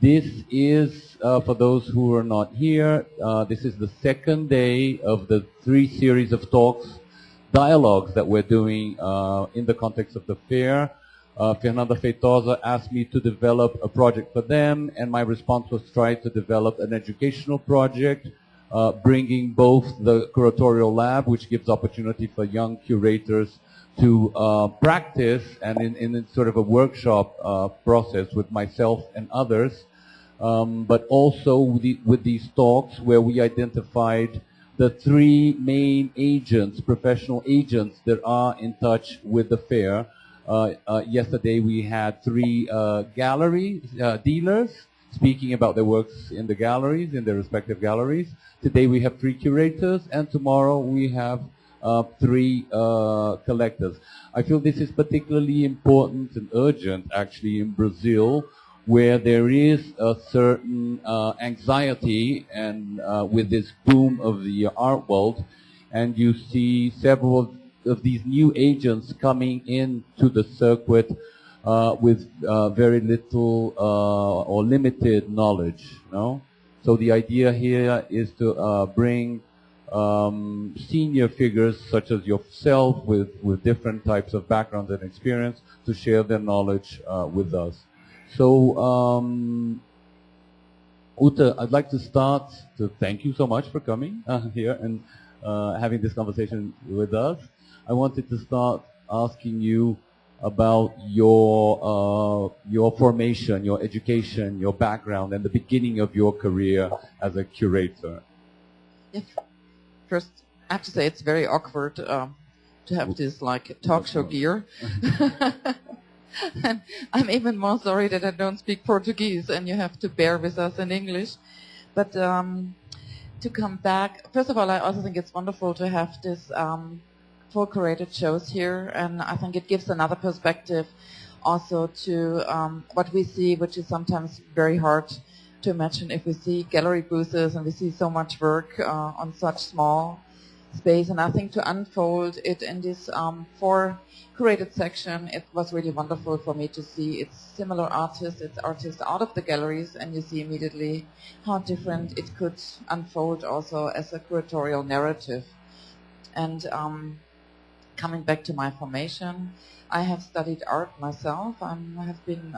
This is, for those who are not here, this is the second day of the 3 series of talks, dialogues that we're doing in the context of the fair. Fernanda Feitosa asked me to develop a project for them, and my response was try to develop an educational project, bringing both the Curatorial Lab, which gives opportunity for young curators to practice, and in sort of a workshop process with myself and others, but also with these talks where we identified the 3 main agents, professional agents that are in touch with the fair. Yesterday we had 3 gallery dealers speaking about their works in the galleries, in their respective galleries. Today we have 3 curators, and tomorrow we have 3 collectors. I feel this is particularly important and urgent, actually, in Brazil, where there is a certain anxiety and with this boom of the art world, and you see several of these new agents coming into the circuit with very little or limited knowledge. No? So the idea here is to bring senior figures such as yourself with different types of backgrounds and experience to share their knowledge with us. So, Ute, I'd like to start to thank you so much for coming here and having this conversation with us. I wanted to start asking you about your formation, your education, your background, and the beginning of your career as a curator. Yes. First, I have to say it's very awkward to have this like talk show gear. And I'm even more sorry that I don't speak Portuguese and you have to bear with us in English. But to come back, first of all, I also think it's wonderful to have this 4 curated shows here, and I think it gives another perspective also to what we see, which is sometimes very hard to imagine if we see gallery booths and we see so much work on such small space. And I think to unfold it in this 4 curated section, it was really wonderful for me to see it's similar artists, it's artists out of the galleries, and you see immediately how different it could unfold also as a curatorial narrative. And coming back to my formation, I have studied art myself. I have been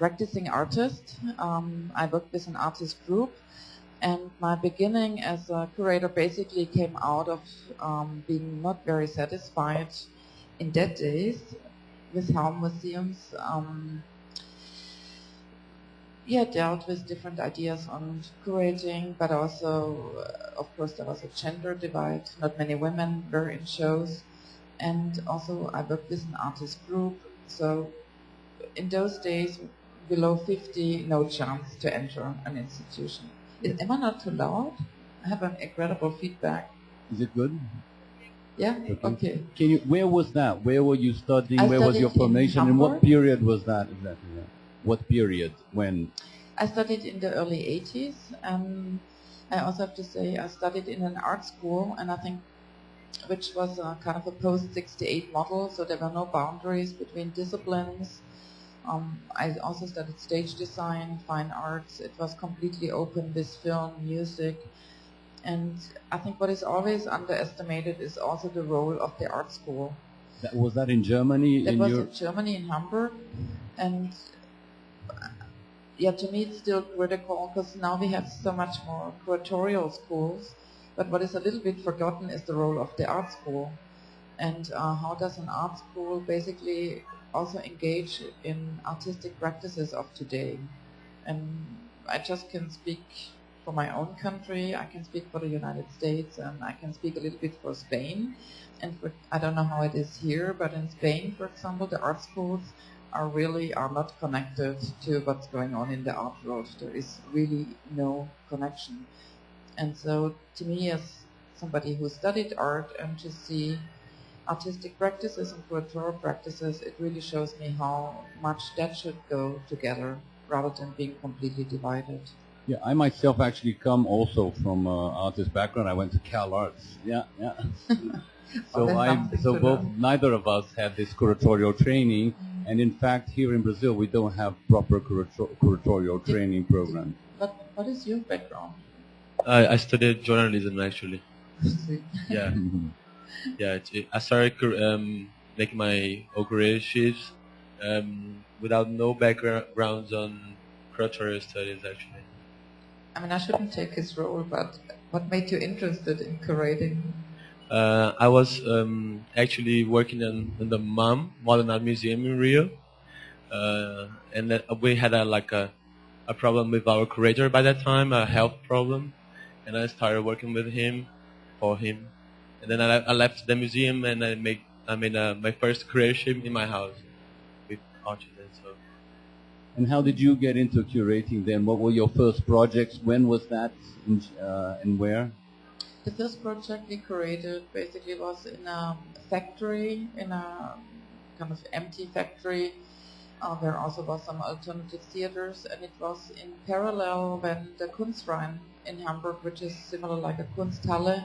practicing artist. I worked with an artist group, and my beginning as a curator basically came out of being not very satisfied in that days with how museums dealt with different ideas on curating, but also, of course, there was a gender divide. Not many women were in shows, and also I worked with an artist group. So in those days, below 50, no chance to enter an institution. Am I not too loud? I have an incredible feedback. Is it good? Yeah? Okay. Can you, where was that? Where were you studying? I where was your formation? And what period was that exactly? What period? When? I studied in the early 80s. I also have to say I studied in an art school, and I think which was a kind of a post-68 model, so there were no boundaries between disciplines. I also studied stage design, fine arts. It was completely open with film, music. And I think what is always underestimated is also the role of the art school. Was that in Germany? That was in Germany, in Hamburg. And yeah, to me it's still critical because now we have so much more curatorial schools. But what is a little bit forgotten is the role of the art school. And how does an art school basically also engage in artistic practices of today? And I just can speak for my own country, I can speak for the United States, and I can speak a little bit for Spain. And I don't know how it is here, but in Spain, for example, the art schools are not connected to what's going on in the art world. There is really no connection. And so to me, as somebody who studied art, and to see artistic practices and curatorial practices, it really shows me how much that should go together rather than being completely divided. Yeah, I myself actually come also from artist background. I went to Cal Arts. Yeah. So neither of us had this curatorial training, And in fact, here in Brazil, we don't have proper curatorial training program. What is your background? I studied journalism actually. Yeah, Mhm. yeah. I started making my own career shifts without no backgrounds on curatorial studies actually. I mean, I shouldn't take his role, but what made you interested in curating? I was actually working in the MAM Modern Art Museum in Rio, and then we had a problem with our curator by that time, a health problem, and I started working with him, for him, and then I left the museum and I made my first creation in my house with artists. So And how did you get into curating then? What were your first projects? When was that, and where? The first project we curated basically was in a factory, in a kind of empty factory. There also was some alternative theaters, and it was in parallel when the Kunstverein in Hamburg, which is similar like a Kunsthalle,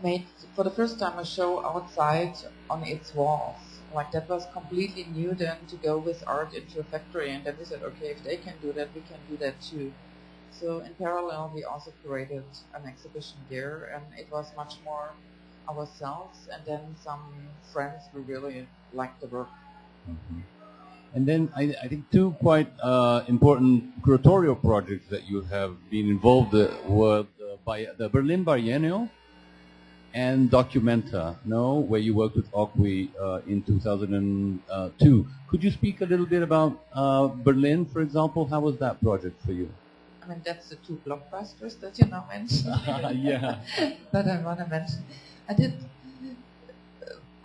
made for the first time a show outside on its walls. Like that was completely new then, to go with art into a factory, and then we said, okay, if they can do that, we can do that too. So in parallel, we also created an exhibition there, and it was much more ourselves, and then some friends who really liked the work. Mhm. And then I think two quite important curatorial projects that you have been involved were by the Berlin Biennial and Documenta, no, where you worked with Ocwi in 2002. Could you speak a little bit about Berlin, for example? How was that project for you? I mean, that's the two blockbusters that you now mentioned. Yeah. But I want to mention,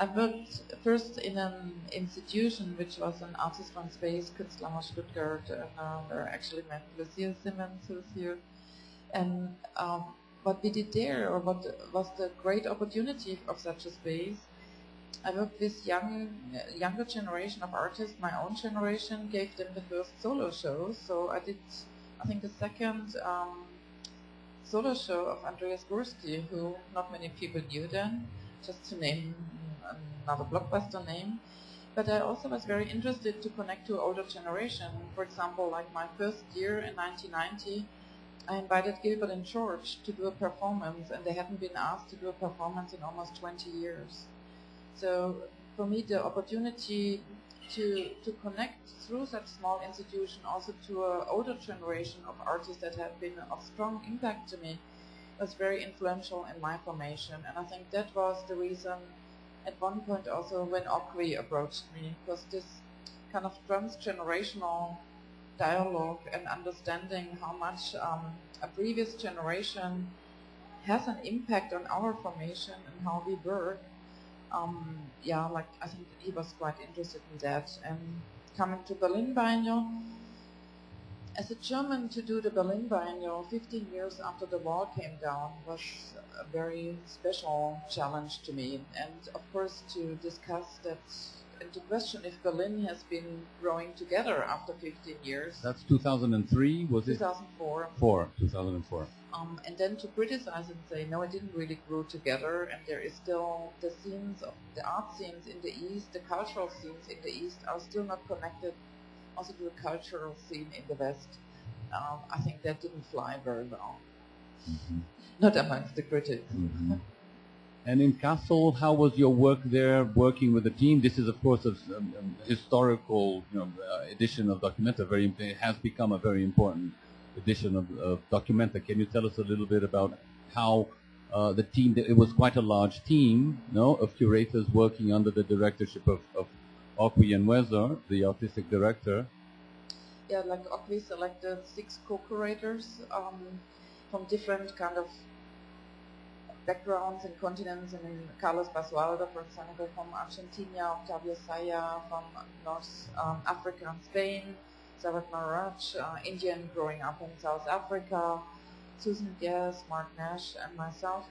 I worked first in an institution which was an artist-run space, Künstlerhaus Stuttgart, and where I actually met Lucia Simmons, who's here. And what we did there, or what was the great opportunity of such a space, I worked with younger generation of artists. My own generation gave them the first solo shows. So I did, I think, the second solo show of Andreas Gursky, who not many people knew then, just to name another blockbuster name. But I also was very interested to connect to older generation. For example, like my first year in 1990, I invited Gilbert and George to do a performance, and they hadn't been asked to do a performance in almost 20 years. So for me, the opportunity to connect through such small institution also to an older generation of artists that have been of strong impact to me was very influential in my formation. And I think that was the reason at one point also when Ocwi approached me, because this kind of transgenerational dialogue and understanding how much a previous generation has an impact on our formation and how we work. Yeah, like I think he was quite interested in that. And coming to Berlin Biennial, as a German, to do the Berlin Biennial 15 years after the wall came down was a very special challenge to me. And of course to discuss that and to question if Berlin has been growing together after 15 years. That's 2003, was it? 2004. 2004. And then to criticize and say, no, it didn't really grow together, and there is still the scenes of the art scenes in the East, the cultural scenes in the East are still not connected also to the cultural scene in the West. I think that didn't fly very well. Mm-hmm. Not amongst the critics. Mm-hmm. And in Kassel, how was your work there, working with the team? This is, of course, a historical edition of Documenta. It has become a very important edition of Documenta. Can you tell us a little bit about how the team, it was quite a large team, of curators working under the directorship of Ocwi and Weser, the artistic director. Yeah, like Ocwi selected 6 co-curators from different kind of backgrounds and continents. I mean, Carlos Basualdo, for example, from Argentina, Octavio Saya from North Africa and Spain, Sarat Maraj, Indian growing up in South Africa, Susan Guess, Mark Nash, and myself.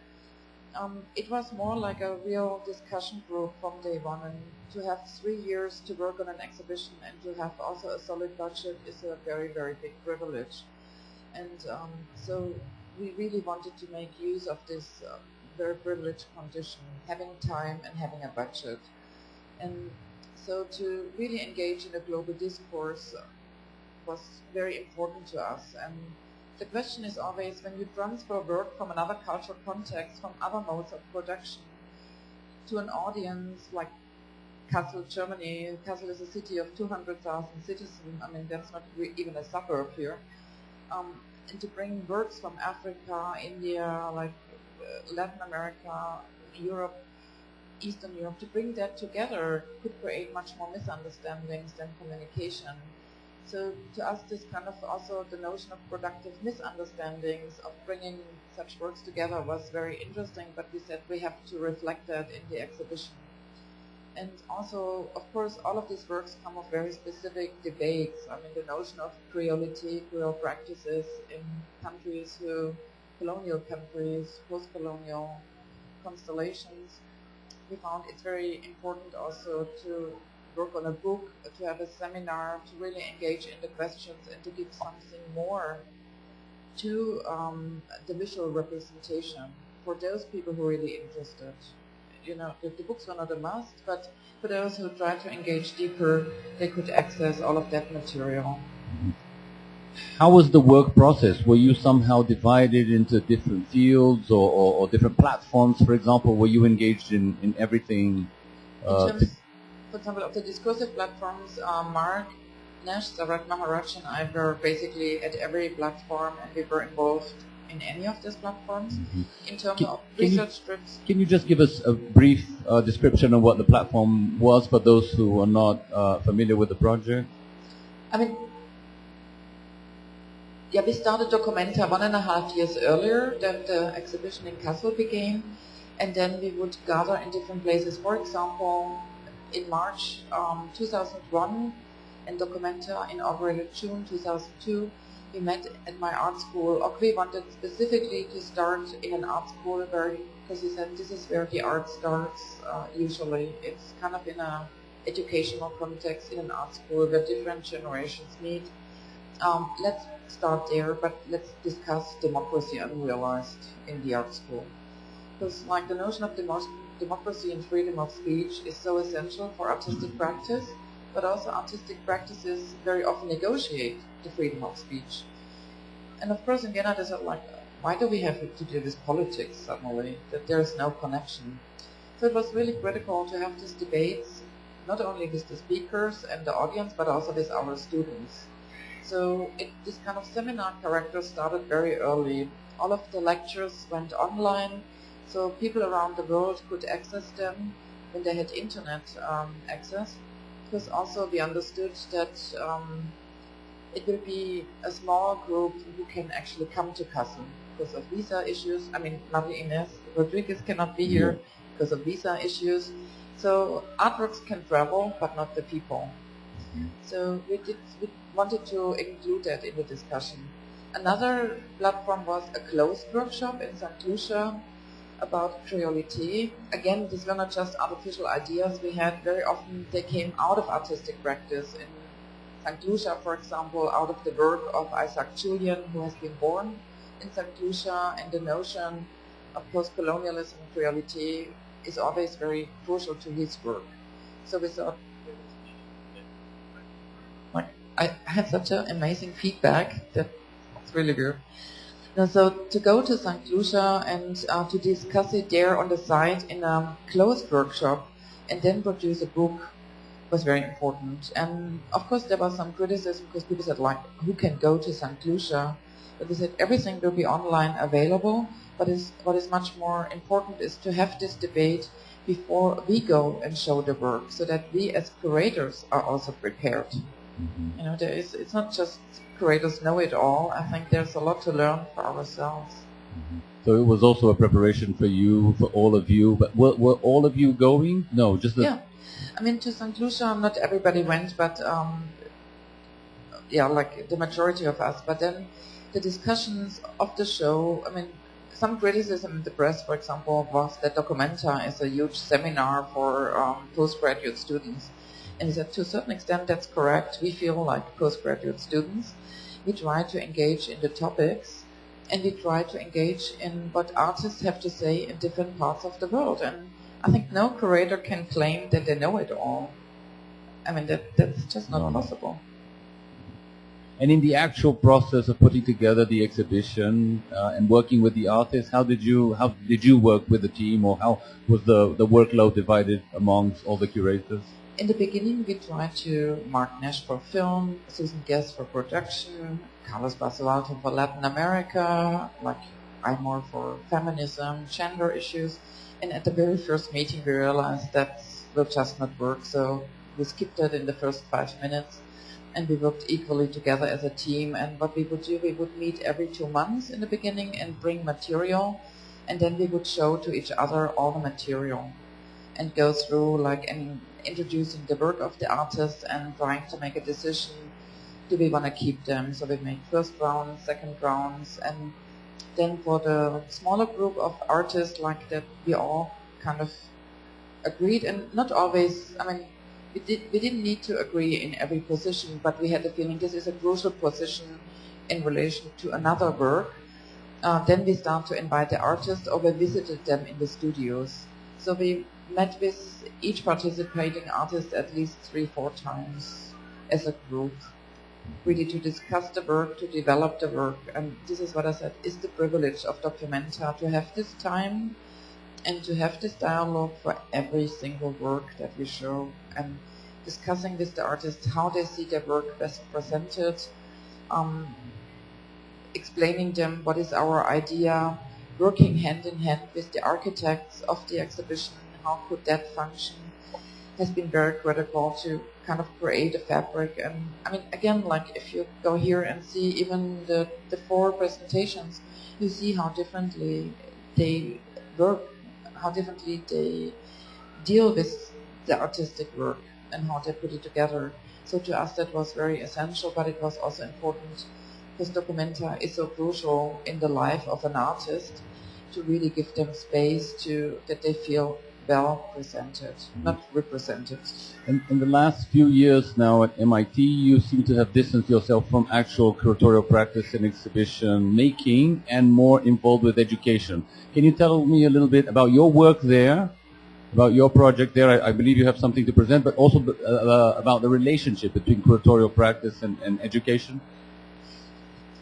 It was more like a real discussion group from day one, and to have 3 years to work on an exhibition and to have also a solid budget is a very, very big privilege. And so we really wanted to make use of this very privileged condition, having time and having a budget. And So to really engage in a global discourse was very important to us. And the question is always, when you transfer work from another cultural context, from other modes of production, to an audience like Kassel, Germany. Kassel is a city of 200,000 citizens. I mean, that's not even a suburb here. And to bring works from Africa, India, like Latin America, Europe, Eastern Europe, to bring that together could create much more misunderstandings than communication. So to us, this kind of also the notion of productive misunderstandings of bringing such works together was very interesting, but we said we have to reflect that in the exhibition. And also, of course, all of these works come of very specific debates. I mean, the notion of creolity, Creole practices in countries who, colonial countries, post-colonial constellations. We found it's very important also to work on a book, to have a seminar, to really engage in the questions and to give something more to the visual representation for those people who are really interested. You know, the books were not a must, but for those who try to engage deeper, they could access all of that material. How was the work process? Were you somehow divided into different fields or different platforms, for example? Were you engaged in everything? In terms, for example, of the discursive platforms, Mark Nash, Sarat Maharaj, and I were basically at every platform, and we were involved in any of these platforms. In terms of research strips. Can you just give us a brief description of what the platform was for those who are not familiar with the project? I mean, yeah, we started Documenta 1.5 years earlier than the exhibition in Kassel began, and then we would gather in different places. For example, in March 2001, and Documenta inaugurated June 2002, we met at my art school. Okwi wanted specifically to start in an art school because he said this is where the art starts usually. It's kind of in an educational context in an art school where different generations meet. Let's start there, but let's discuss democracy unrealized in the art school. Because like the notion of democracy and freedom of speech is so essential for artistic practice, but also artistic practices very often negotiate the freedom of speech. And of course in Vienna they said like, why do we have to do with politics suddenly, that there is no connection? So it was really critical to have these debates, not only with the speakers and the audience, but also with our students. So this kind of seminar character started very early. All of the lectures went online, so people around the world could access them when they had internet access. Because also we understood that it will be a small group who can actually come to Kassel because of visa issues. I mean, Maria Inés Rodriguez cannot be here because of visa issues. So artworks can travel, but not the people. So we wanted to include that in the discussion. Another platform was a closed workshop in St. Lucia about creolity. Again, these were not just artificial ideas we had. Very often they came out of artistic practice. In St. Lucia, for example, out of the work of Isaac Julian, who has been born in St. Lucia, and the notion of post-colonialism and creolity is always very crucial to his work. So we thought, I had such an amazing feedback that it's really good. Now, so to go to St. Lucia and to discuss it there on the site in a closed workshop and then produce a book was very important. And of course there was some criticism because people said like, who can go to St. Lucia? But we said everything will be online available, but what is much more important is to have this debate before we go and show the work so that we as curators are also prepared. You know, it's not just curators know it all. I think there's a lot to learn for ourselves. So it was also a preparation for you, for all of you. But were all of you going? No, just the... Yeah. I mean, to St. Lucia, not everybody went, but yeah, like the majority of us. But then the discussions of the show, I mean, some criticism in the press, for example, was that Documenta is a huge seminar for postgraduate students. And he said, to a certain extent, that's correct. We feel like postgraduate students. We try to engage in the topics, and we try to engage in what artists have to say in different parts of the world. And I think no curator can claim that they know it all. I mean, that's just not No. possible. And in the actual process of putting together the exhibition and working with the artists, how did you work with the team, or how was the workload divided amongst all the curators? In the beginning, we tried to Mark Nash for film, Susan Guest for production, Carlos Basualto for Latin America, like I'm more for feminism, gender issues. And at the very first meeting, we realized that will just not work. So we skipped it in the first 5 minutes, and we worked equally together as a team. And what we would do, we would meet every 2 months in the beginning and bring material, and then we would show to each other all the material and go through like introducing the work of the artist and trying to make a decision, do we want to keep them? So we made first rounds, second rounds, and then for the smaller group of artists like that, we all kind of agreed, and not always, I mean, we didn't need to agree in every position, but we had the feeling this is a crucial position in relation to another work. Then we start to invite the artists, or we visited them in the studios. So we met with each participating artist at least 3-4 times as a group, really to discuss the work, to develop the work. And this is what I said, is the privilege of Documenta, to have this time and to have this dialogue for every single work that we show, and discussing with the artists how they see their work best presented, explaining them what is our idea, working hand in hand with the architects of the exhibition, how could that function, has been very critical to kind of create a fabric. And I mean, again, like if you go here and see even the 4 presentations, you see how differently they work, how differently they deal with the artistic work and how they put it together. So to us that was very essential, but it was also important because Documenta is so crucial in the life of an artist, to really give them space to that they feel well presented, not represented. In the last few years now at MIT, you seem to have distanced yourself from actual curatorial practice and exhibition making and more involved with education. Can you tell me a little bit about your work there, about your project there? I believe you have something to present, but also about the relationship between curatorial practice and education.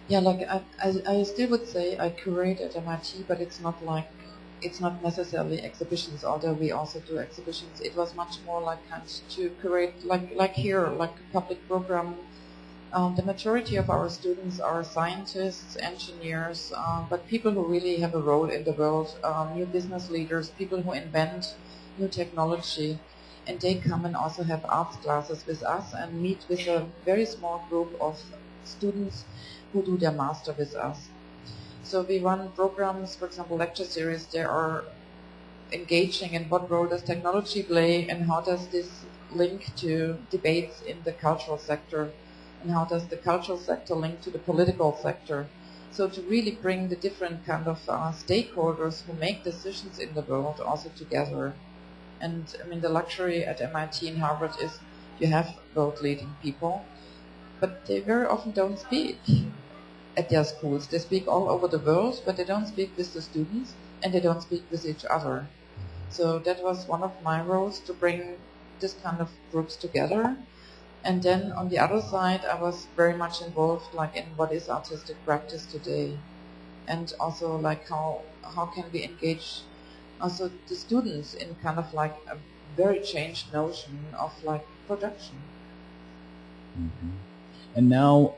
Yeah, like I still would say I curate at MIT, but it's not necessarily exhibitions, although we also do exhibitions. It was much more like kind to curate, like here, like a public program. The majority of our students are scientists, engineers, but people who really have a role in the world, new business leaders, people who invent new technology, and they come and also have arts classes with us and meet with a very small group of students who do their master with us. So we run programs, for example, lecture series. They are engaging in what role does technology play and how does this link to debates in the cultural sector, and how does the cultural sector link to the political sector. So to really bring the different kind of stakeholders who make decisions in the world also together. And I mean, the luxury at MIT and Harvard is you have world-leading people, but they very often don't speak at their schools. They speak all over the world, but they don't speak with the students, and they don't speak with each other. So that was one of my roles, to bring this kind of groups together. And then on the other side, I was very much involved like in what is artistic practice today, and also like how can we engage also the students in kind of like a very changed notion of like production. Mm-hmm. And now,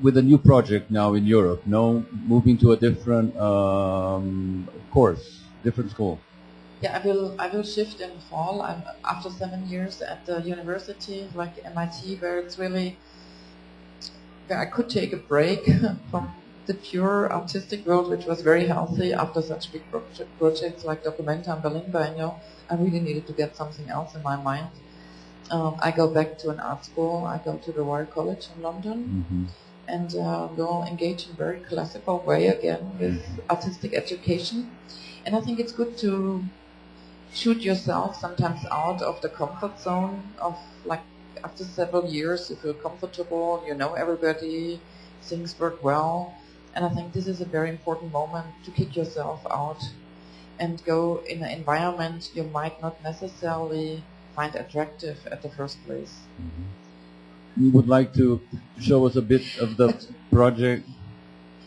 with a new project now in Europe, moving to a different course, different school. Yeah, I will shift in fall. I'm after 7 years at the university, like MIT, where it's really where I could take a break from the pure artistic world, which was very healthy after such big projects like Documenta and Berlin Biennial. I really needed to get something else in my mind. I go back to an art school. I go to the Royal College in London, mm-hmm. and will engage in very classical way again with artistic education. And I think it's good to shoot yourself sometimes out of the comfort zone of like after several years you feel comfortable, you know everybody, things work well. And I think this is a very important moment to kick yourself out and go in an environment you might not necessarily find attractive at the first place. You would like to show us a bit of the project?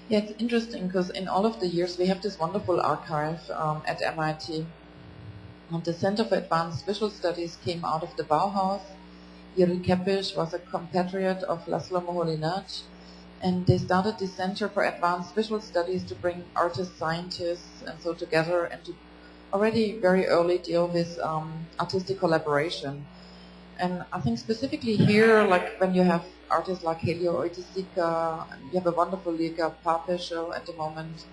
Yeah, it's interesting because in all of the years we have this wonderful archive at MIT. And the Center for Advanced Visual Studies came out of the Bauhaus. Jiří Kepiš was a compatriot of Laszlo Moholy-Nagy, and they started the Center for Advanced Visual Studies to bring artists, scientists, and so together, and to already very early deal with artistic collaboration. And I think specifically here, like when you have artists like Helio Oiticica, you have a wonderful Liga Pape show at the moment,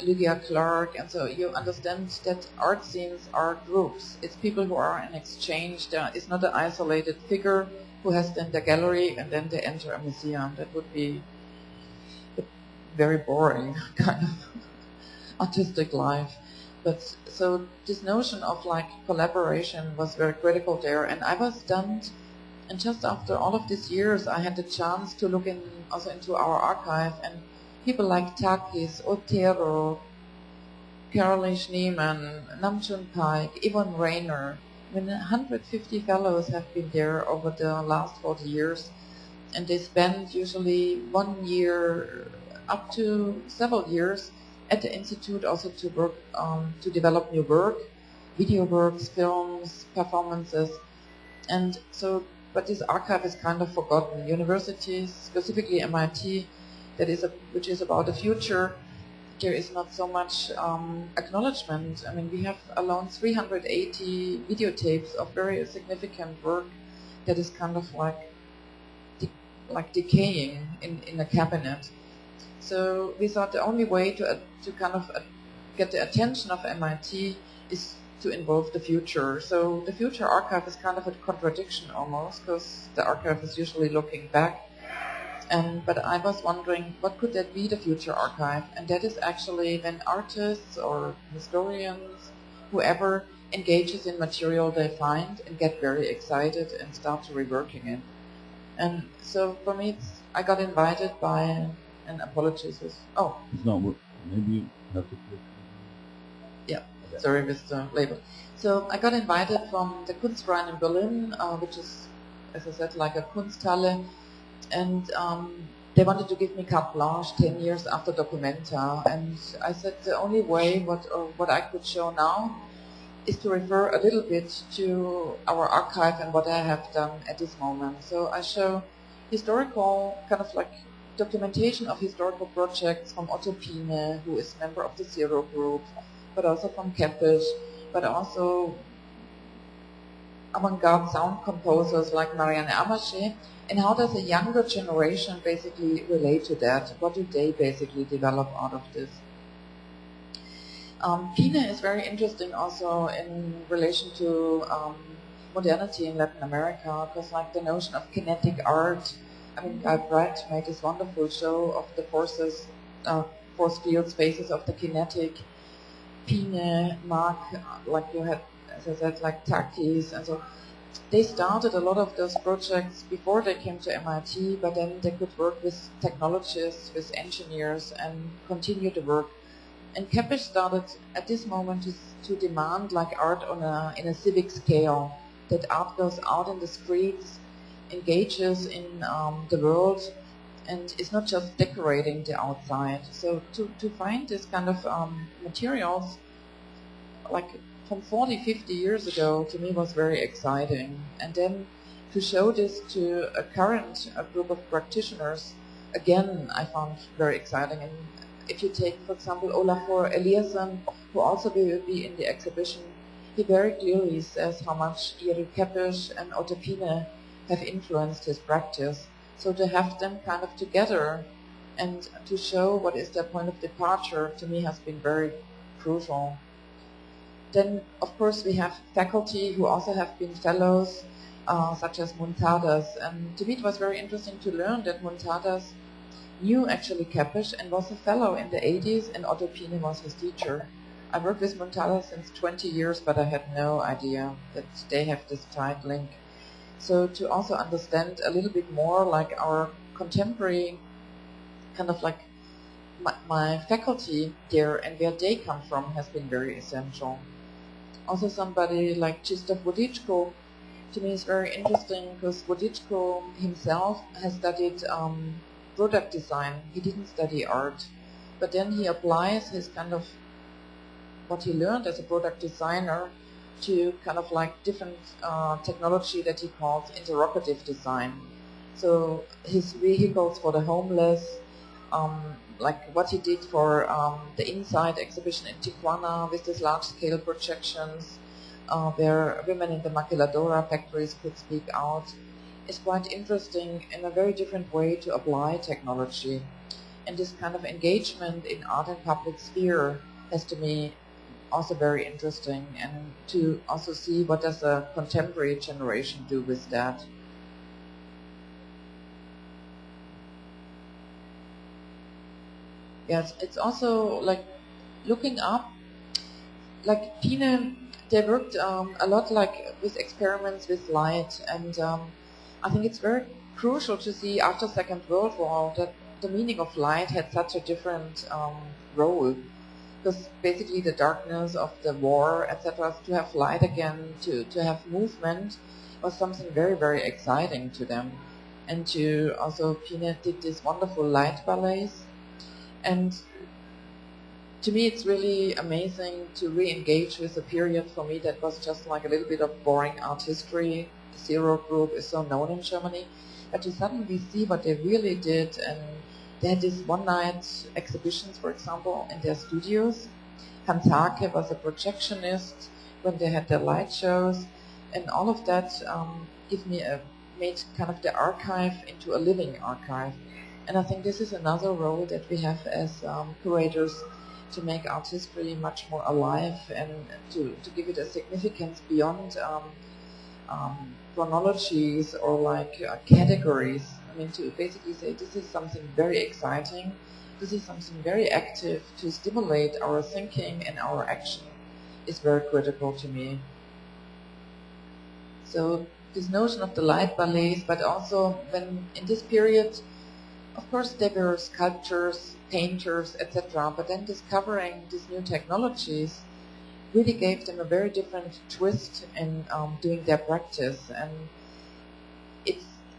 Lydia Clark, and so you understand that art scenes are groups. It's people who are in exchange. It's not an isolated figure who has then the gallery and then they enter a museum. That would be a very boring kind of artistic life. But so this notion of like collaboration was very critical there, and I was stunned. And just after all of these years, I had the chance to look in also into our archive, and people like Takis, Otero, Caroline Schneemann, Namjoon Paik, Yvonne Rainer. I mean, 150 fellows have been there over the last 40 years, and they spend usually 1 year up to several years at the institute also to work, to develop new work, video works, films, performances, and so. But this archive is kind of forgotten. Universities, specifically MIT, which is about the future, there is not so much acknowledgement. I mean, we have alone 380 videotapes of very significant work that is kind of like decaying in a cabinet. So we thought the only way to kind of get the attention of MIT is to involve the future. So the future archive is kind of a contradiction almost, because the archive is usually looking back. But I was wondering, what could that be, the future archive? And that is actually when artists or historians, whoever engages in material they find and get very excited and start to reworking it. And so for me, I got invited by, and apologies with, oh. It's not, maybe you have to click. Yeah, sorry with the label. So I got invited from the Kunstverein in Berlin, which is, as I said, like a Kunsthalle. And they wanted to give me carte blanche 10 years after Documenta, and I said the only way what I could show now is to refer a little bit to our archive and what I have done at this moment. So I show historical, kind of like documentation of historical projects from Otto Pine, who is member of the Zero Group, but also from Kepiš, but also avant-garde sound composers like Marianne Amaché. And how does a younger generation basically relate to that? What do they basically develop out of this? Pine is very interesting also in relation to modernity in Latin America, because like the notion of kinetic art, I mean, Guy Pratt made this wonderful show of the force field spaces of the kinetic. Pine, Mark, like you had, as I said, like Takis, and so they started a lot of those projects before they came to MIT, but then they could work with technologists, with engineers, and continue to work. And Kepiš started at this moment to demand like art in a civic scale, that art goes out in the streets, engages in the world, and is not just decorating the outside. So to find this kind of materials, like from 40, 50 years ago, to me was very exciting. And then to show this to a current group of practitioners, again, I found very exciting. And if you take, for example, Olafur Eliasson, who also will be in the exhibition, he very clearly says how much Jiří Kepiš and Otto Pine have influenced his practice. So to have them kind of together and to show what is their point of departure, to me has been very crucial. Then, of course, we have faculty who also have been fellows, such as Muntadas. And to me, it was very interesting to learn that Muntadas knew actually Kepiš and was a fellow in the 80s, and Otto Pine was his teacher. I worked with Muntadas since 20 years, but I had no idea that they have this tight link. So to also understand a little bit more like our contemporary, kind of like my faculty there and where they come from has been very essential. Also somebody like Krzysztof Wodiczko, to me is very interesting because Wodiczko himself has studied product design. He didn't study art, but then he applies his kind of what he learned as a product designer to kind of like different technology that he calls interrogative design. So his vehicles for the homeless, like what he did for the Inside exhibition in Tijuana with these large-scale projections, where women in the maquiladora factories could speak out, is quite interesting in a very different way to apply technology. And this kind of engagement in art and public sphere has to me also very interesting, and to also see what does a contemporary generation do with that. Yes, it's also like looking up, like Pine, they worked a lot like with experiments with light, and I think it's very crucial to see after Second World War that the meaning of light had such a different role, because basically the darkness of the war, etc., to have light again, to have movement was something very, very exciting to them. And to also, Pine did these wonderful light ballets. And to me, it's really amazing to re-engage with a period for me that was just like a little bit of boring art history. The Zero Group is so known in Germany. But to suddenly see what they really did, and they had these one-night exhibitions, for example, in their studios. Hans Hake was a projectionist when they had their light shows, and all of that made kind of the archive into a living archive. And I think this is another role that we have as curators, to make art history much more alive and to give it a significance beyond chronologies or like categories. I mean, to basically say this is something very exciting, this is something very active to stimulate our thinking and our action is very critical to me. So this notion of the light ballets, but also when in this period, of course, there were sculptors, painters, etc. But then discovering these new technologies really gave them a very different twist in doing their practice. And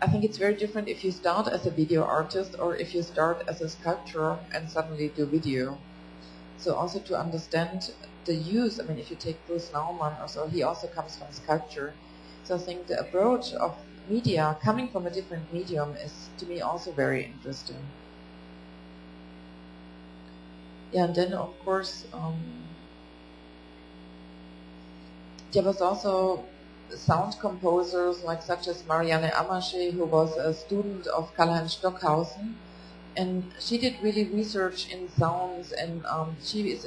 I think it's very different if you start as a video artist or if you start as a sculptor and suddenly do video. So also to understand the use, I mean, if you take Bruce Nauman or so, he also comes from sculpture. So I think the approach of media coming from a different medium is to me also very interesting. Yeah, and then of course there was also sound composers like such as Marianne Amache, who was a student of Karl-Heinz Stockhausen, and she did really research in sounds, and she has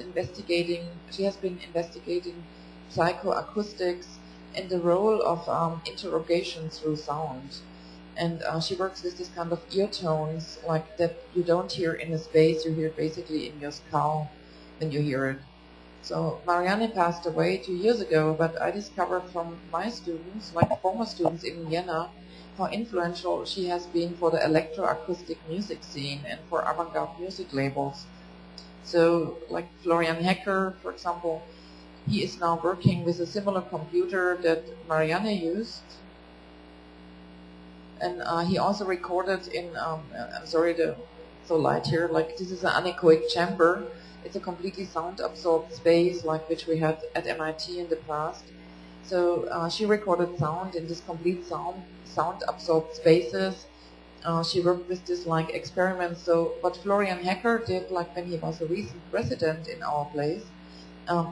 been investigating psychoacoustics and the role of interrogation through sound. And she works with this kind of ear tones, like that you don't hear in a space, you hear basically in your skull when you hear it. So Marianne passed away 2 years ago, but I discovered from my students, like former students in Vienna, how influential she has been for the electroacoustic music scene and for avant-garde music labels. So like Florian Hecker, for example, he is now working with a similar computer that Marianne used. And he also recorded in, I'm sorry to so light here, like this is an anechoic chamber. It's a completely sound-absorbed space like which we had at MIT in the past. So she recorded sound in this complete sound-absorbed spaces. She worked with this like experiments. So what Florian Hecker did, like when he was a recent resident in our place,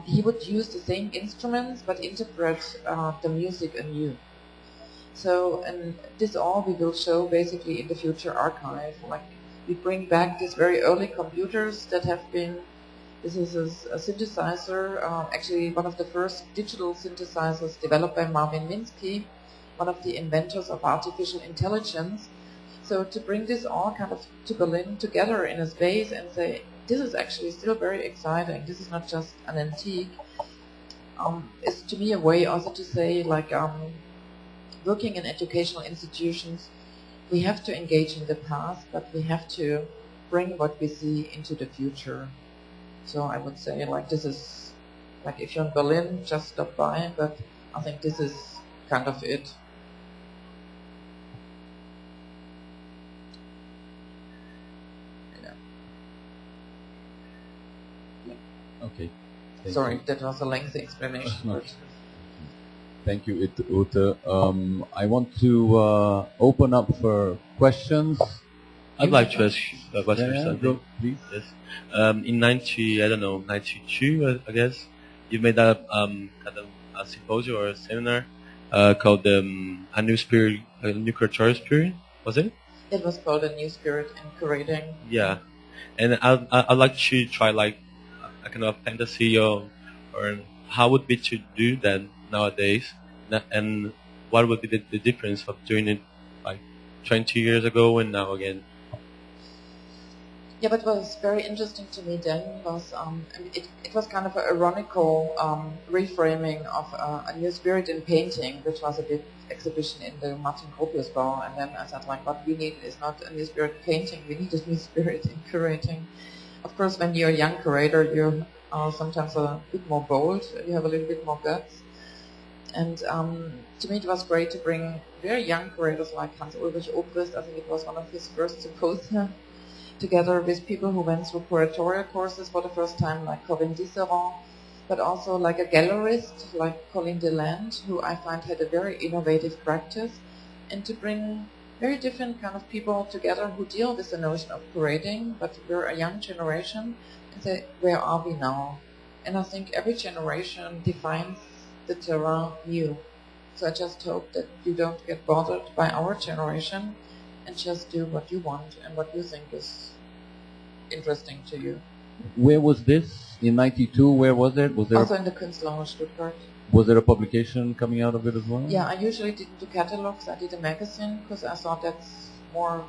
he would use the same instruments but interpret the music anew. So, and this all we will show basically in the future archive. Like we bring back these very early computers that have been, this is a synthesizer, actually one of the first digital synthesizers developed by Marvin Minsky, one of the inventors of artificial intelligence. So to bring this all kind of to Berlin together in a space and say, this is actually still very exciting, this is not just an antique, is to me a way also to say like, working in educational institutions, we have to engage in the past, but we have to bring what we see into the future. So I would say like this is Like if you're in Berlin, just stop by, but I think this is kind of it. Okay. Sorry, that was a lengthy explanation. But Thank you, Ute. I want to open up for questions. I'd like to ask a question. Yeah, Something. go, please. Yes. In 92, I guess, you made a kind of a symposium or a seminar called a new spirit, a new curatorial spirit. Was it? it was called A New Spirit in Curating. Yeah. And I'd like to try like a kind of fantasy or how would be to do that nowadays, and what would be the difference of doing it like 20 years ago and now again? Yeah, but what was very interesting to me then was it was kind of an ironical reframing of A New Spirit in Painting, which was a big exhibition in the Martin Gropius Bau. And then I said, like, what we need is not a new spirit in painting, we need a new spirit in curating. Of course, when you're a young curator, you are sometimes a bit more bold, you have a little bit more guts. And to me, it was great to bring very young curators like Hans-Ulrich Obrist. I think it was one of his first symposia, together with people who went through curatorial courses for the first time, like Corinne Disseron, but also like a gallerist, like Colleen Deland, who I find had a very innovative practice, and to bring very different kind of people together who deal with the notion of curating, but we're a young generation, and say, where are we now? And I think every generation defines the terrain new. So I just hope that you don't get bothered by our generation, and just do what you want and what you think is interesting to you. Where was this? In 92, where was it? Was there Also in the Kunstlaune Stuttgart. was there a publication coming out of it as well? Yeah, I usually didn't do catalogs, I did a magazine, because I thought that's more,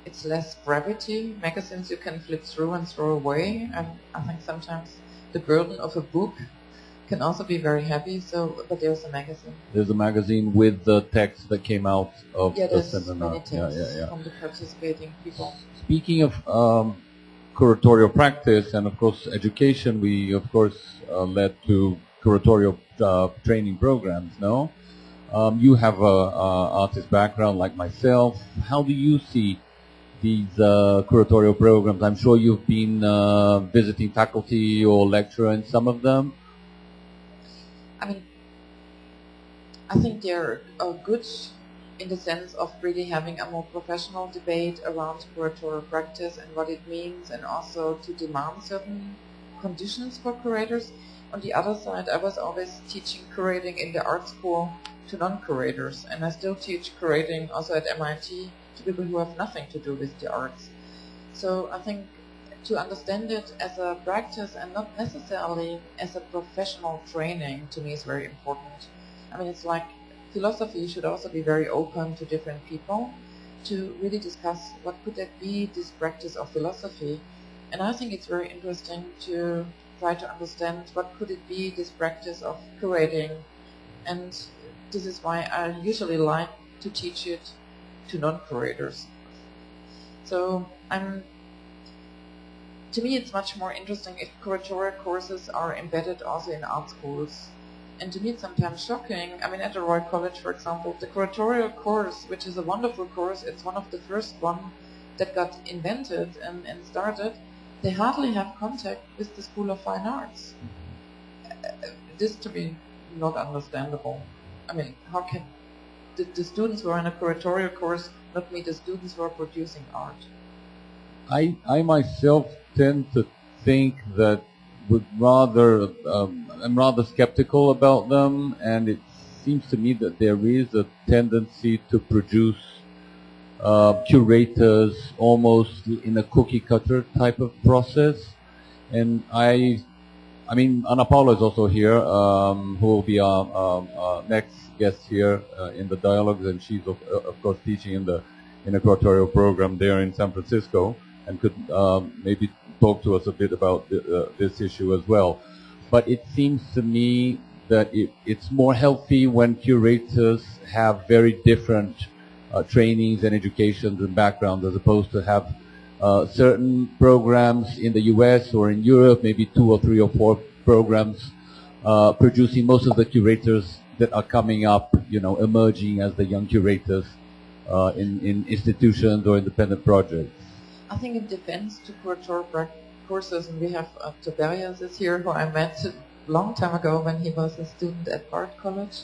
it's less brevity. Magazines you can flip through and throw away, and I think sometimes the burden of a book can also be very heavy, so, but there's a magazine. There's a magazine with the text that came out of Yeah, the there's seminar. many texts from the participating people. Speaking of curatorial practice and of course education, we of course led to curatorial training programs. No, you have a artist background like myself. How do you see these curatorial programs? I'm sure you've been visiting faculty or lecturer in some of them. I mean, I think they're good in the sense of really having a more professional debate around curatorial practice and what it means, and also to demand certain conditions for curators. On the other side, I was always teaching curating in the art school to non-curators, and I still teach curating also at MIT to people who have nothing to do with the arts. So I think to understand it as a practice and not necessarily as a professional training, to me, is very important. I mean, it's like philosophy should also be very open to different people to really discuss what could that be, this practice of philosophy. And I think it's very interesting to try to understand what could it be, this practice of curating. And this is why I usually like to teach it to non-curators. So to me, it's much more interesting if curatorial courses are embedded also in art schools. And to me, it's sometimes shocking. I mean, at the Royal College, for example, the curatorial course, which is a wonderful course, it's one of the first one that got invented and started, they hardly have contact with the School of Fine Arts. This, to me, not understandable. I mean, how can the students who are in a curatorial course not meet the students who are producing art? I myself tend to think that I'm rather skeptical about them, and it seems to me that there is a tendency to produce curators almost in a cookie cutter type of process. And I mean, Ana Paula is also here, who will be our next guest here in the dialogues, and she's of course teaching in a curatorial program there in San Francisco, and could maybe talk to us a bit about this issue as well. But it seems to me that it's more healthy when curators have very different trainings and educations and backgrounds, as opposed to have certain programs in the US or in Europe, maybe 2 or 3 or 4 programs, producing most of the curators that are coming up, you know, emerging as the young curators in institutions or independent projects? I think it depends to curatorial courses, and we have Tobias is here, who I met a long time ago when he was a student at Bard College,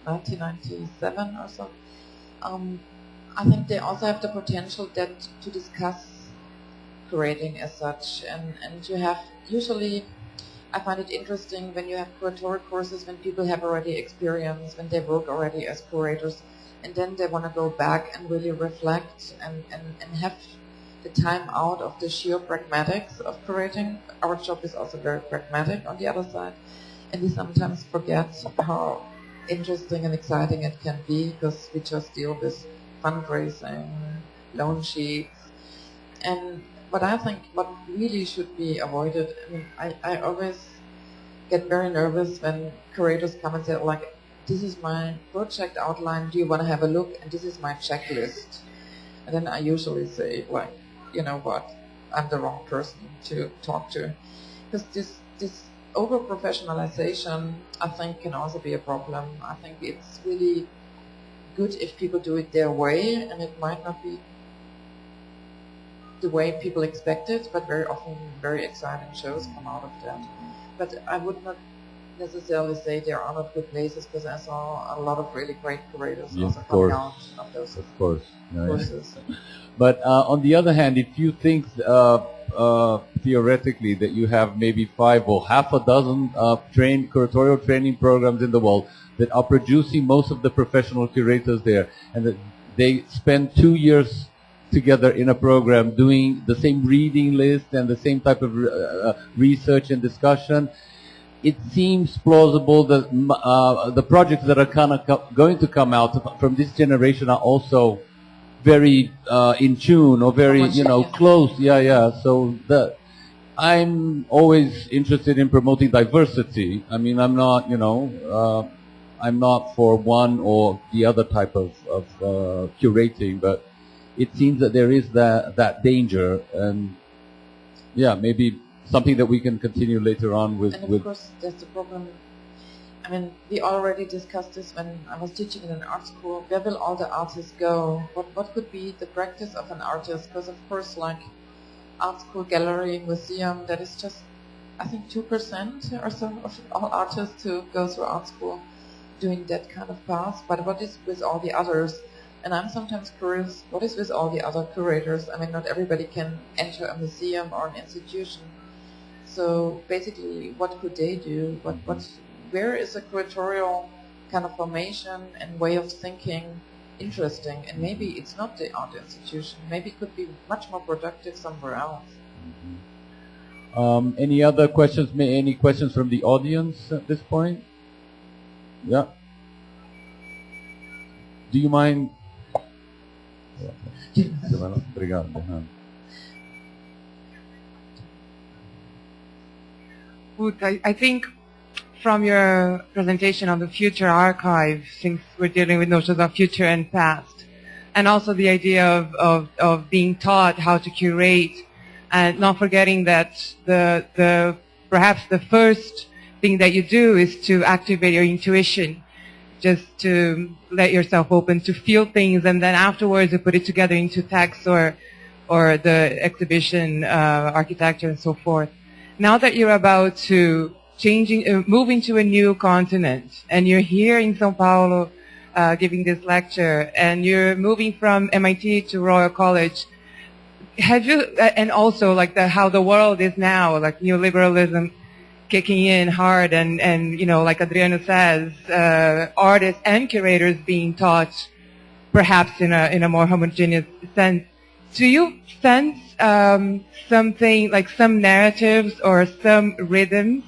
1997 or so. I think they also have the potential that to discuss curating as such, and to have, usually I find it interesting when you have curatorial courses when people have already experience, when they work already as curators, and then they want to go back and really reflect and have the time out of the sheer pragmatics of curating. Our job is also very pragmatic on the other side, and we sometimes forget how interesting and exciting it can be, because we just deal with fundraising, loan sheets, and what I think what really should be avoided. I mean, I always get very nervous when curators come and say, like, this is my project outline, do you want to have a look, and this is my checklist. And then I usually say, like, you know what, I'm the wrong person to talk to. Because this over-professionalization, I think, can also be a problem. I think it's really good if people do it their way, and it might not be the way people expect it, but very often very exciting shows come out of that. But I would not necessarily say there are not good places, because I saw a lot of really great curators also coming out of those courses. But on the other hand, if you think theoretically that you have maybe 5 or half a dozen curatorial training programs in the world that are producing most of the professional curators there, and that they spend 2 years together in a program doing the same reading list and the same type of research and discussion, it seems plausible that the projects that are going to come out from this generation are also very in tune or very, you know, close. So I'm always interested in promoting diversity. I mean, I'm not, you know, I'm not for one or the other type of curating, but it seems that there is that danger, and yeah, maybe something that we can continue later on with. And of course, there's the problem. I mean, we already discussed this when I was teaching in an art school. Where will all the artists go? What could be the practice of an artist? Because of course, like art school, gallery, museum, that is just, I think, 2% or so of all artists who go through art school doing that kind of path. But what is with all the others? And I'm sometimes curious, what is with all the other curators? I mean, not everybody can enter a museum or an institution. So basically, what could they do? Where is a curatorial kind of formation and way of thinking interesting? And maybe it's not the art institution. Maybe it could be much more productive somewhere else. Any other questions? Any questions from the audience at this point? Yeah. Do you mind? I think from your presentation on the future archive, since we're dealing with notions of future and past, and also the idea of being taught how to curate, and not forgetting that perhaps the first thing that you do is to activate your intuition, just to let yourself open to feel things, and then afterwards you put it together into text or the exhibition architecture and so forth. Now that you're about to moving to a new continent, and you're here in São Paulo giving this lecture, and you're moving from MIT to Royal College, have you, and also like how the world is now, like neoliberalism kicking in hard, and you know, like Adriano says, artists and curators being taught perhaps in a more homogeneous sense. Do you sense something like some narratives or some rhythms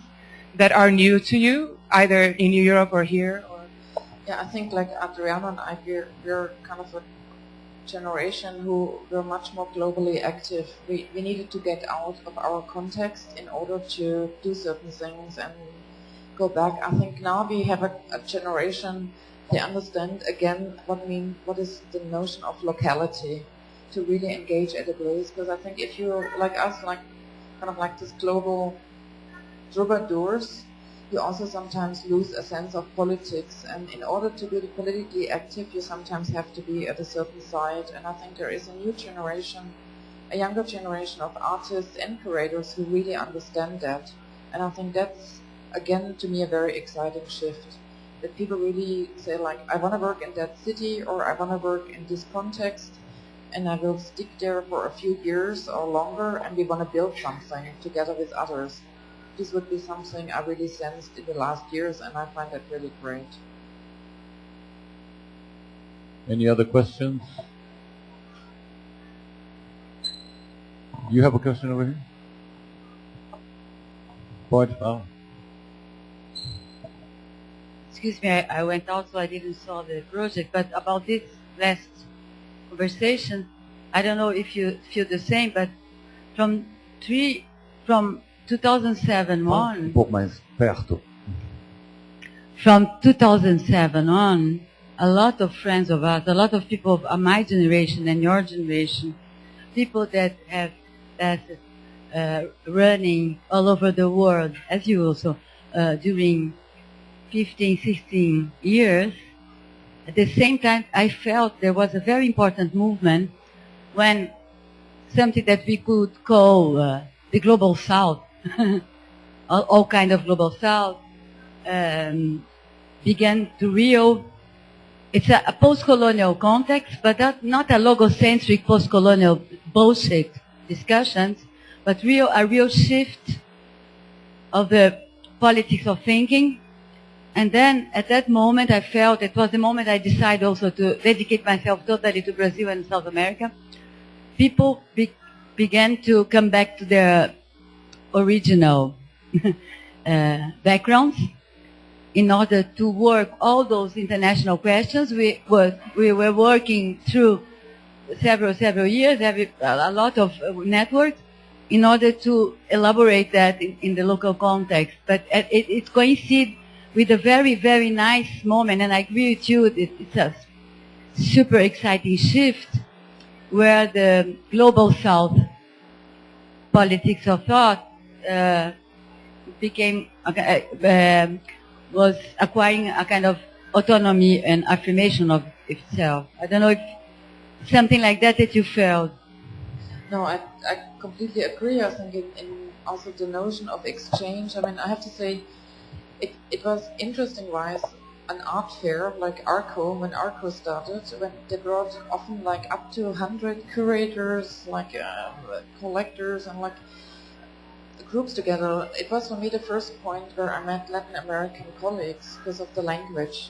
that are new to you, either in Europe or here? Yeah, I think like Adriano and I, we're kind of a generation who were much more globally active. We needed to get out of our context in order to do certain things and go back. I think now we have a generation, they understand again what is the notion of locality, to really engage at a place. Because I think if you're like us, like kind of like this global troubadours, you also sometimes lose a sense of politics. And in order to be politically active, you sometimes have to be at a certain side. And I think there is a new generation, a younger generation of artists and curators who really understand that. And I think that's, again, to me, a very exciting shift. That people really say, like, I want to work in that city, or I want to work in this context, and I will stick there for a few years or longer, and we want to build something together with others. This would be something I really sensed in the last years, and I find that really great. Any other questions? You have a question over here? Pode falar. Excuse me, I went out, so I didn't saw the project, but about this last conversation, I don't know if you feel the same, but from 2007 on, pouco mais perto. from 2007 on, a lot of friends of ours, a lot of people of my generation and your generation, people that have passed running all over the world, as you also, during 15, 16 years, at the same time, I felt there was a very important movement when something that we could call the Global South, all kind of Global South, began to Rio. It's a post-colonial context, but not a logocentric post-colonial bullshit discussions, but a real shift of the politics of thinking. And then at that moment, I felt it was the moment I decided also to dedicate myself totally to Brazil and South America. People began to come back to their original backgrounds in order to work all those international questions. We were working through several years, a lot of networks, in order to elaborate that in the local context. But it coincided with a very, very nice moment, and I agree with you, it's a super exciting shift where the Global South politics of thought was acquiring a kind of autonomy and affirmation of itself. I don't know if something like that you felt. No, I completely agree. I think in also the notion of exchange, I mean, I have to say, it was interesting-wise, an art fair like ARCO, when ARCO started, when they brought often like up to 100 curators, like collectors and like groups together. It was for me the first point where I met Latin American colleagues because of the language.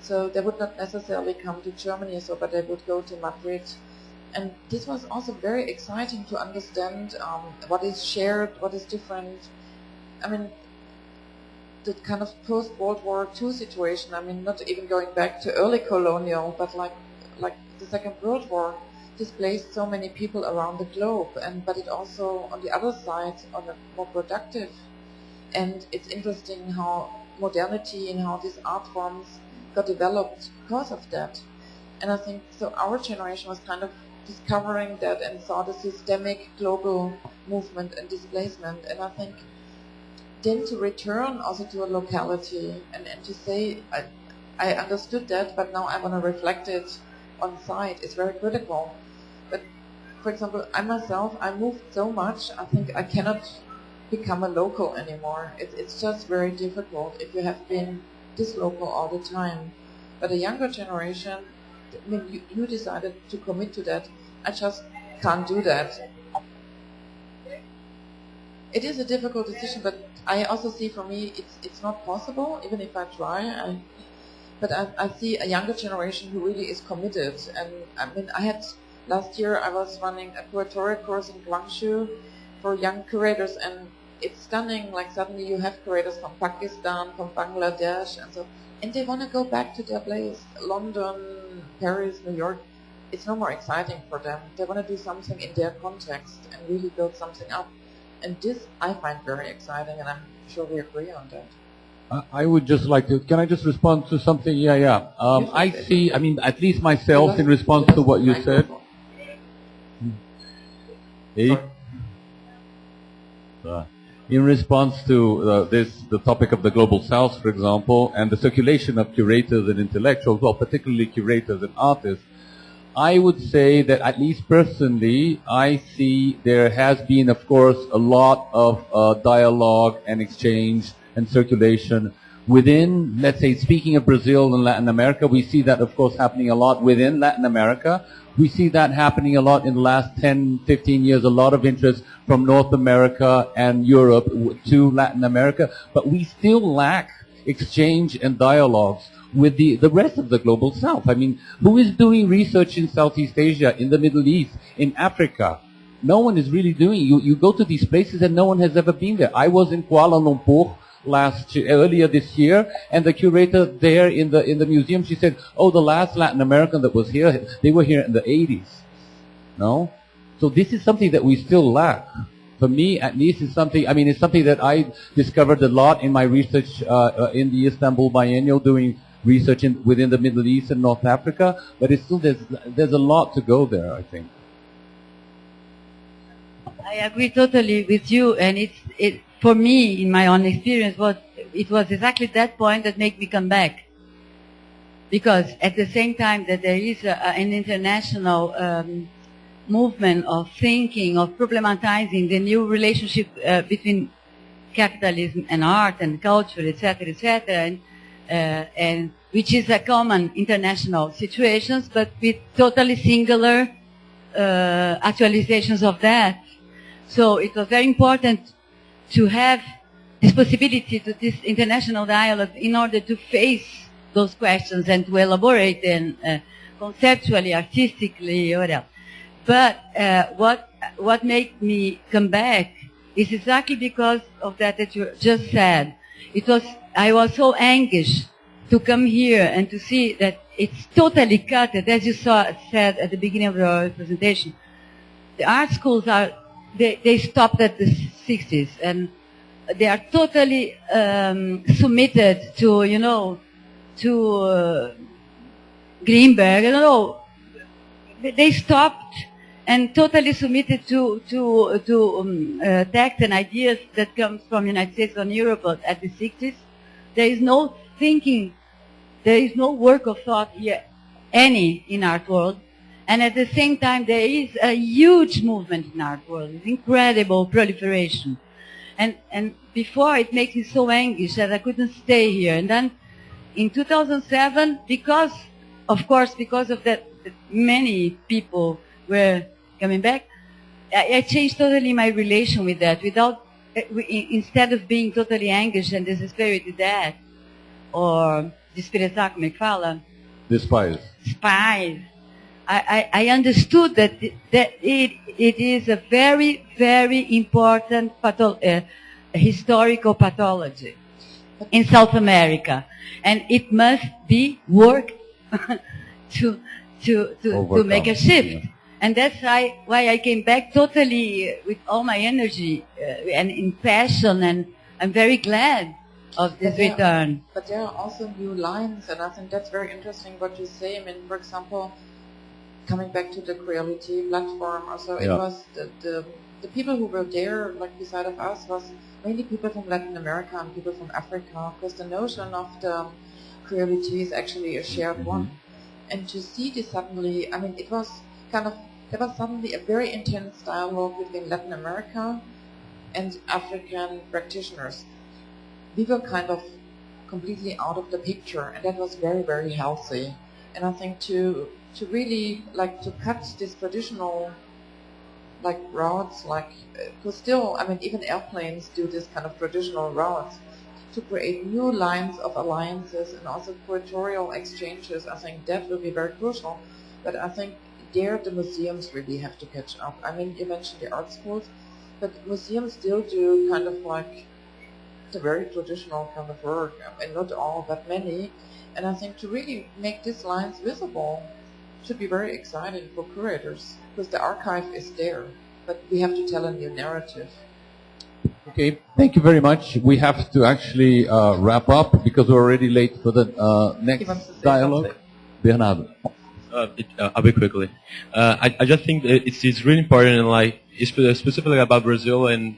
So they would not necessarily come to Germany, but they would go to Madrid. And this was also very exciting to understand what is shared, what is different. I mean, the kind of post-World War II situation, I mean, not even going back to early colonial, but like the Second World War displaced so many people around the globe, but it also, on the other side, on a more productive. And it's interesting how modernity and how these art forms got developed because of that. And I think, so our generation was kind of discovering that and saw the systemic global movement and displacement. And I think then to return also to a locality and to say, I understood that, but now I want to reflect it on site is very critical. But for example, I myself, I moved so much, I think I cannot become a local anymore. It's just very difficult if you have been this local all the time. But a younger generation, I mean, you decided to commit to that. I just can't do that. It is a difficult decision, but I also see, for me, it's not possible, even if I try. But I see a younger generation who really is committed. And I mean, last year I was running a curatorial course in Guangzhou for young curators, and it's stunning. Like, suddenly you have curators from Pakistan, from Bangladesh, and they want to go back to their place. London, Paris, New York. It's no more exciting for them. They want to do something in their context and really build something up. And this I find very exciting, and I'm sure we agree on that. I would just like to, can I just respond to something? Yeah. I see, I mean, at least myself, in response to what you said. in response to the topic of the Global South, for example, and the circulation of curators and intellectuals, well, particularly curators and artists, I would say that at least personally, I see there has been, of course, a lot of dialogue and exchange and circulation within, let's say, speaking of Brazil and Latin America, we see that, of course, happening a lot within Latin America. We see that happening a lot in the last 10, 15 years, a lot of interest from North America and Europe to Latin America, but we still lack exchange and dialogues with the rest of the Global South. I mean, who is doing research in Southeast Asia, in the Middle East, in Africa? No one is really doing. You go to these places and no one has ever been there. I was in Kuala Lumpur earlier this year, and the curator there in the museum, she said, "Oh, the last Latin American that was here, they were here in the 80s." No, so this is something that we still lack. For me, at least, it's something. I mean, it's something that I discovered a lot in my research in the Istanbul Biennial, doing research within the Middle East and North Africa. But it's still there's a lot to go there, I think. I agree totally with you, and it for me, in my own experience, it was exactly that point that made me come back. Because at the same time that there is an international movement of thinking, of problematizing the new relationship between capitalism and art and culture, etc., and which is a common international situations, but with totally singular actualizations of that. So it was very important to have this possibility to this international dialogue in order to face those questions and to elaborate them conceptually, artistically, whatever. But what made me come back is exactly because of that you just said. I was so anxious to come here and to see that it's totally cut, as you said at the beginning of your presentation. The art schools they stopped at the 60s, and they are totally submitted to, to Greenberg. I don't know. They stopped and totally submitted to texts and ideas that comes from the United States and Europe at the 60s. There is no thinking, there is no work of thought here, any in art world. And at the same time, there is a huge movement in art world, it's incredible proliferation. And before, it makes me so anxious that I couldn't stay here. And then in 2007, because of that, many people were coming back, I changed totally my relation with that. Instead of being totally anxious and desesperated that, or desprezar, como é que fala? Despise. I understood that it is a very, very important historical pathology in South America, and it must be work to make a shift. Yeah. And that's why I came back totally with all my energy and in passion, and I'm very glad of this return. But there are also new lines, and I think that's very interesting what you say. I mean, for example, coming back to the Creality platform, also it was the people who were there, like beside of us, was mainly people from Latin America and people from Africa, because the notion of the Creality is actually a shared one. And to see this suddenly, I mean, there was suddenly a very intense dialogue between Latin America and African practitioners. We were kind of completely out of the picture, and that was very, very healthy. And I think to really to cut this traditional routes, because still, I mean, even airplanes do this kind of traditional routes, to create new lines of alliances and also curatorial exchanges. I think that will be very crucial. But I think there the museums really have to catch up. I mean, you mentioned the art schools, but museums still do kind of the very traditional kind of work, and not all, but many. And I think to really make these lines visible should be very exciting for curators, because the archive is there, but we have to tell a new narrative. Okay, thank you very much. We have to actually wrap up because we're already late for the next dialogue. Bernardo. I'll be quickly. I just think that it's really important, specifically about Brazil and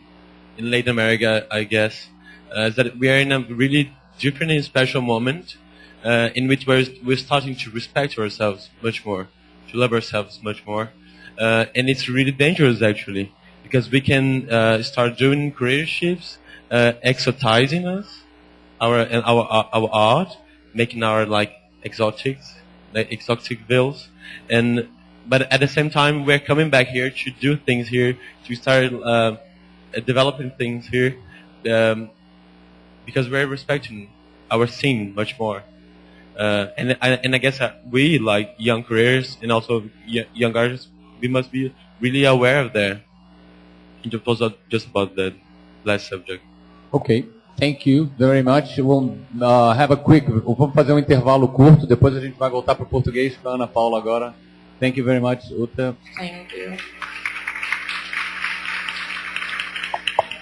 in Latin America, I guess, is that we are in a really different and special moment in which we're starting to respect ourselves much more, to love ourselves much more. And it's really dangerous, actually, because we can start doing creationships, exotizing us, our art, making our exotic veils, but at the same time we're coming back here to do things here, to start developing things here, because we're respecting our scene much more. And I guess we, like young careers and also young artists, we must be really aware of that. And it was just about the last subject. Okay, thank you very much. We'll have a quick. Vamos fazer um intervalo curto. Depois a gente vai voltar para o português para Ana Paula agora. Thank you very much, Ute. Thank you.